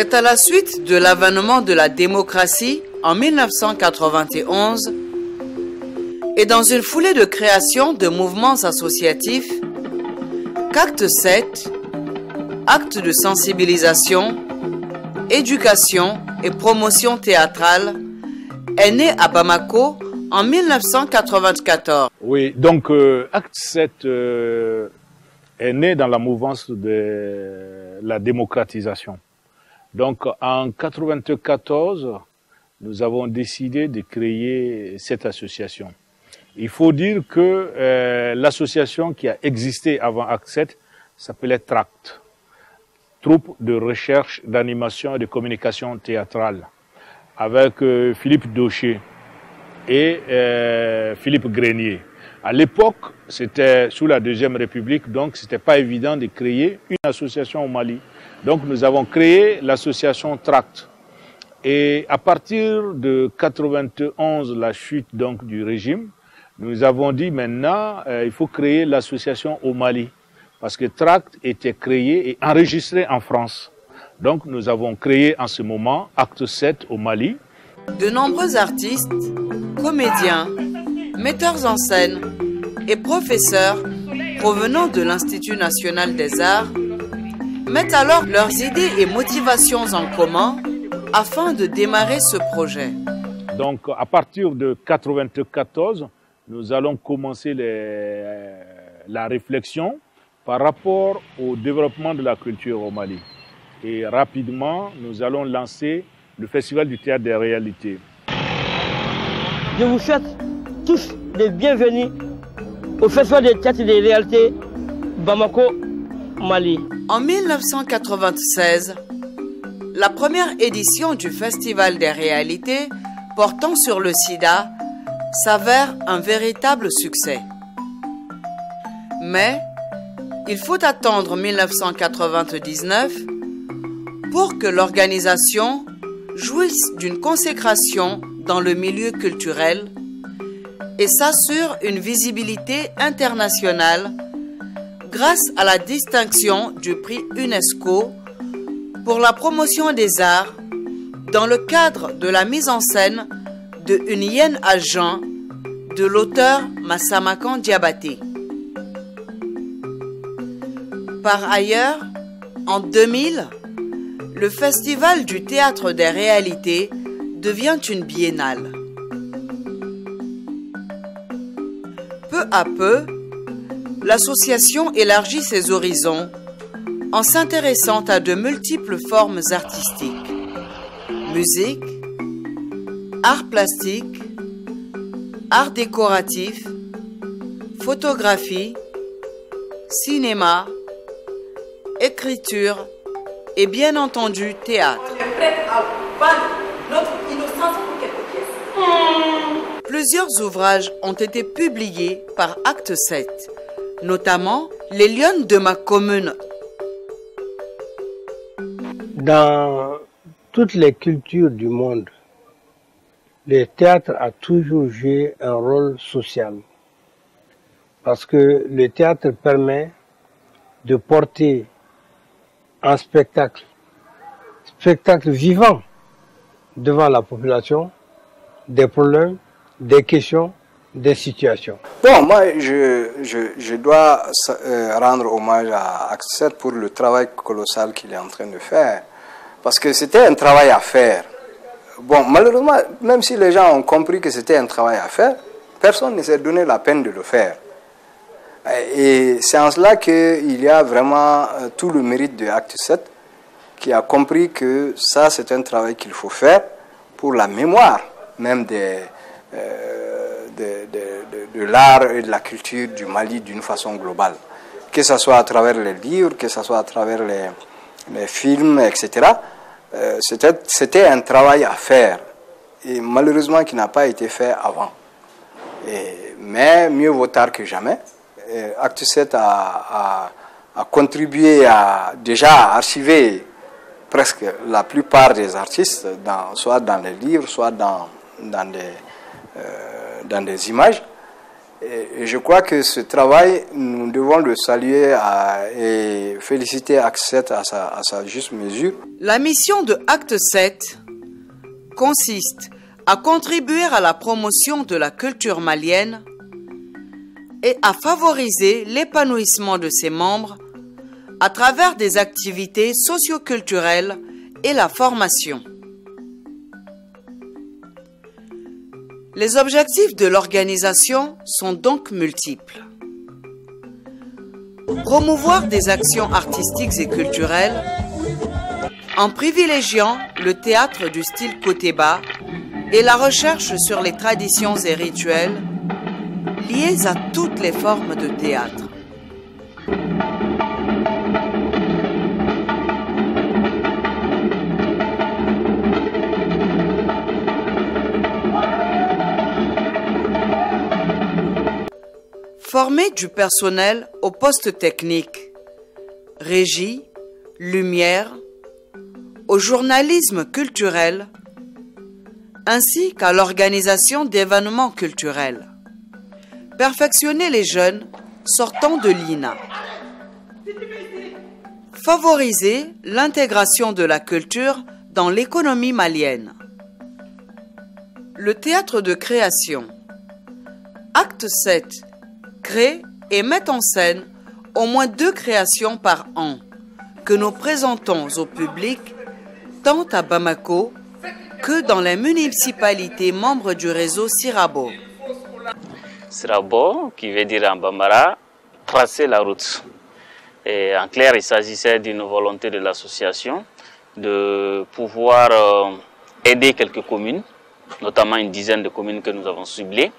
C'est à la suite de l'avènement de la démocratie en 1991 et dans une foulée de création de mouvements associatifs qu'Acte 7, acte de sensibilisation, éducation et promotion théâtrale, est né à Bamako en 1994. Oui, donc Acte 7 est né dans la mouvance de la démocratisation. Donc en 1994, nous avons décidé de créer cette association. Il faut dire que l'association qui a existé avant Acte 7 s'appelait TRACT, Troupe de recherche, d'animation et de communication théâtrale, avec Philippe Daucher et Philippe Grenier. À l'époque, c'était sous la Deuxième République, donc c'était pas évident de créer une association au Mali. Donc nous avons créé l'association TRACT. Et à partir de 91, la chute donc du régime, nous avons dit maintenant il faut créer l'association au Mali. Parce que TRACT était créé et enregistré en France. Donc nous avons créé en ce moment Acte 7 au Mali. De nombreux artistes, comédiens, metteurs en scène et professeurs provenant de l'Institut national des arts mettent alors leurs idées et motivations en commun afin de démarrer ce projet. Donc à partir de 1994, nous allons commencer la réflexion par rapport au développement de la culture au Mali. Et rapidement, nous allons lancer le Festival du théâtre des réalités. Je vous souhaite tous les bienvenus au Festival du théâtre des réalités Bamako, Mali. En 1996, la première édition du Festival des réalités portant sur le sida s'avère un véritable succès. Mais il faut attendre 1999 pour que l'organisation jouisse d'une consécration dans le milieu culturel et s'assure une visibilité internationale grâce à la distinction du prix UNESCO pour la promotion des arts dans le cadre de la mise en scène de Une hyène à Jean de l'auteur Massamakan Diabaté. Par ailleurs, en 2000, le Festival du théâtre des réalités devient une biennale. Peu à peu, l'association élargit ses horizons en s'intéressant à de multiples formes artistiques. Musique, art plastique, art décoratif, photographie, cinéma, écriture et bien entendu théâtre. On est prêt à vendre notre innocence pour quelques pièces. Plusieurs ouvrages ont été publiés par Acte 7, notamment Les Lionnes de ma commune. Dans toutes les cultures du monde, le théâtre a toujours joué un rôle social. Parce que le théâtre permet de porter un spectacle vivant devant la population, des problèmes, des questions, des situations. Bon, moi, je dois rendre hommage à Acte 7 pour le travail colossal qu'il est en train de faire. Parce que c'était un travail à faire. Bon, malheureusement, même si les gens ont compris que c'était un travail à faire, personne ne s'est donné la peine de le faire. Et c'est en cela qu'il y a vraiment tout le mérite de Acte 7, qui a compris que ça, c'est un travail qu'il faut faire pour la mémoire même de l'art et de la culture du Mali d'une façon globale. Que ce soit à travers les livres, que ce soit à travers les films, etc. C'était un travail à faire, et malheureusement qui n'a pas été fait avant. Mais mieux vaut tard que jamais. Acte 7 a contribué à déjà archiver presque la plupart des artistes, soit dans les livres, soit dans des images. Et je crois que ce travail, nous devons le saluer et féliciter Acte 7 à sa juste mesure. La mission de Acte 7 consiste à contribuer à la promotion de la culture malienne et à favoriser l'épanouissement de ses membres à travers des activités socio-culturelles et la formation. Les objectifs de l'organisation sont donc multiples. Promouvoir des actions artistiques et culturelles en privilégiant le théâtre du style Kotéba et la recherche sur les traditions et rituels liés à toutes les formes de théâtre. Former du personnel au poste technique, régie, lumière, au journalisme culturel, ainsi qu'à l'organisation d'événements culturels. Perfectionner les jeunes sortant de l'INA. Favoriser l'intégration de la culture dans l'économie malienne. Le théâtre de création. Acte 7 crée et met en scène au moins 2 créations par an que nous présentons au public tant à Bamako que dans les municipalités membres du réseau Sirabo. Sirabo, qui veut dire en Bambara, tracer la route. Et en clair, il s'agissait d'une volonté de l'association de pouvoir aider quelques communes, notamment une dizaine de communes que nous avons ciblées,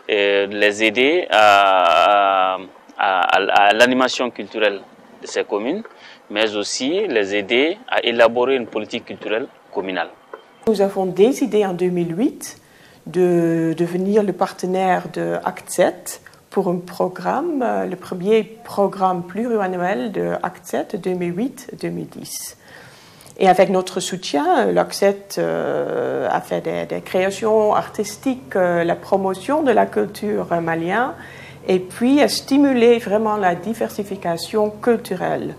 et les aider à l'animation culturelle de ces communes, mais aussi les aider à élaborer une politique culturelle communale. Nous avons décidé en 2008 de devenir le partenaire de Acte 7 pour un programme, le premier programme pluriannuel de Acte 7 2008-2010. Et avec notre soutien, l'Acte 7 a fait des créations artistiques, la promotion de la culture malienne, et puis a stimulé vraiment la diversification culturelle.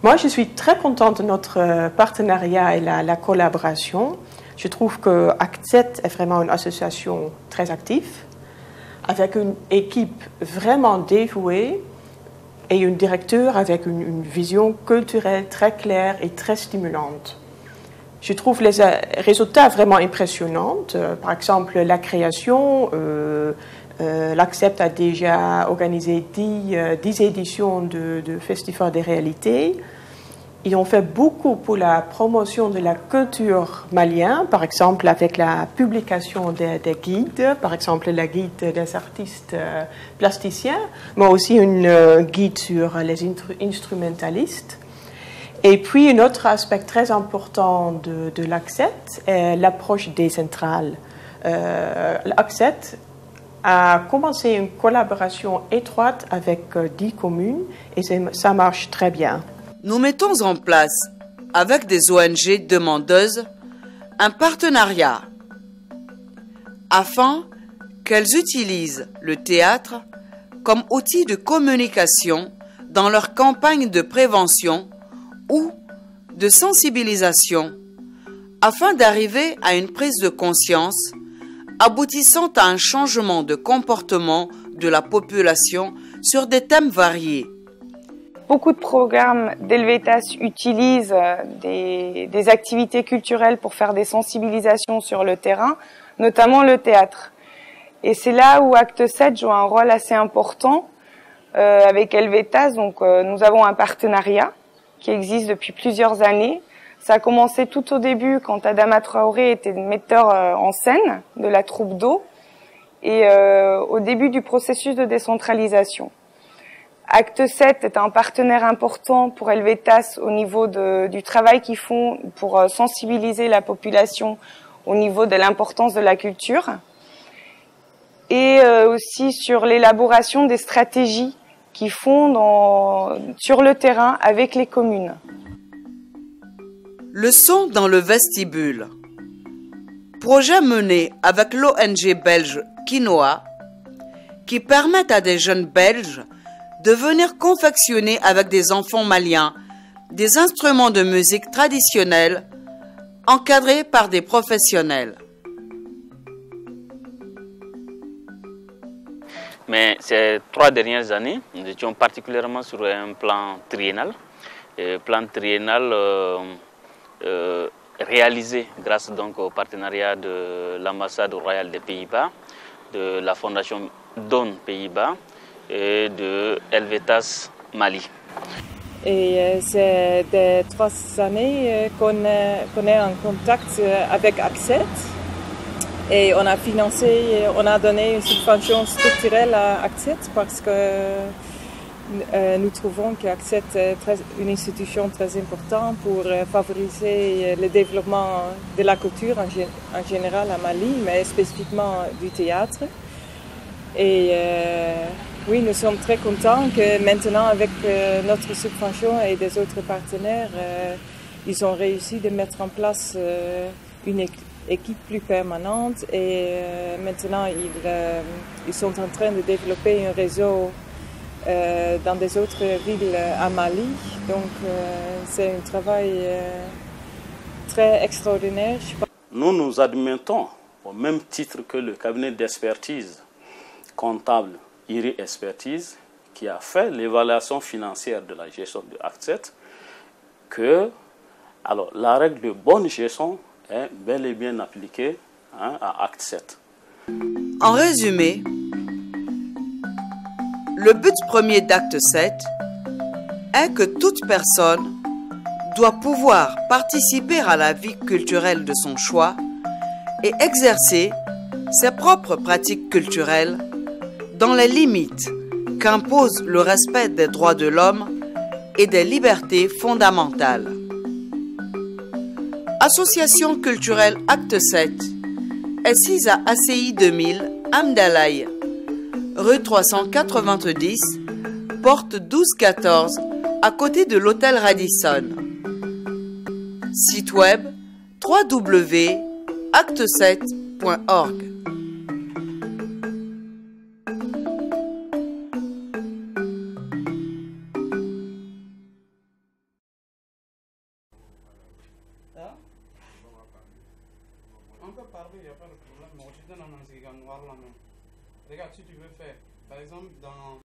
Moi, je suis très contente de notre partenariat et la collaboration. Je trouve que Acte 7 est vraiment une association très active, avec une équipe vraiment dévouée et un directeur avec une vision culturelle très claire et très stimulante. Je trouve les résultats vraiment impressionnants. Par exemple, la création, l'Accept a déjà organisé 10 éditions de Festival des réalités. Ils ont fait beaucoup pour la promotion de la culture malienne, par exemple avec la publication des guides, par exemple la guide des artistes plasticiens, mais aussi une guide sur les instrumentalistes. Et puis, un autre aspect très important de l'Accept est l'approche décentrale. L'Accept a commencé une collaboration étroite avec 10 communes et ça marche très bien. Nous mettons en place, avec des ONG demandeuses, un partenariat afin qu'elles utilisent le théâtre comme outil de communication dans leur campagne de prévention ou de sensibilisation afin d'arriver à une prise de conscience aboutissant à un changement de comportement de la population sur des thèmes variés. Beaucoup de programmes d'Helvetas utilisent des activités culturelles pour faire des sensibilisations sur le terrain, notamment le théâtre. Et c'est là où Acte 7 joue un rôle assez important avec Helvetas. Donc, nous avons un partenariat qui existe depuis plusieurs années. Ça a commencé tout au début quand Adama Traoré était metteur en scène de la troupe d'eau et au début du processus de décentralisation. Acte 7 est un partenaire important pour Helvetas au niveau du travail qu'ils font pour sensibiliser la population au niveau de l'importance de la culture et aussi sur l'élaboration des stratégies qu'ils font sur le terrain avec les communes. Le son dans le vestibule. Projet mené avec l'ONG belge Quinoa qui permettent à des jeunes Belges de venir confectionner avec des enfants maliens des instruments de musique traditionnels encadrés par des professionnels. Mais ces 3 dernières années, nous étions particulièrement sur un plan triennal. Réalisé grâce donc au partenariat de l'ambassade royale des Pays-Bas, de la fondation Don Pays-Bas et de Helvetas Mali. Et c'est des 3 années qu'on est en contact avec Accet. Et on a financé, on a donné une subvention structurelle à Accet parce que nous trouvons qu'Accet est une institution très importante pour favoriser le développement de la culture en général à Mali, mais spécifiquement du théâtre. Et oui, nous sommes très contents que maintenant, avec notre subvention et des autres partenaires, ils ont réussi de mettre en place une équipe plus permanente et maintenant ils sont en train de développer un réseau dans des autres villes à Mali. Donc c'est un travail très extraordinaire. Nous nous admettons, au même titre que le cabinet d'expertise comptable IRI Expertise, qui a fait l'évaluation financière de la gestion de Accet, que alors, la règle de bonne gestion est bel et bien appliquée à Accet. En résumé, le but premier d'Acte 7 est que toute personne doit pouvoir participer à la vie culturelle de son choix et exercer ses propres pratiques culturelles dans les limites qu'impose le respect des droits de l'homme et des libertés fondamentales. Association culturelle Acte 7 est sise à ACI 2000, Amdalaï, rue 390, porte 1214, à côté de l'hôtel Radisson. Site web www.acte7.org. On peut parler, il n'y a pas de problème. Mais je te donne un regarde, si tu veux faire, par exemple, dans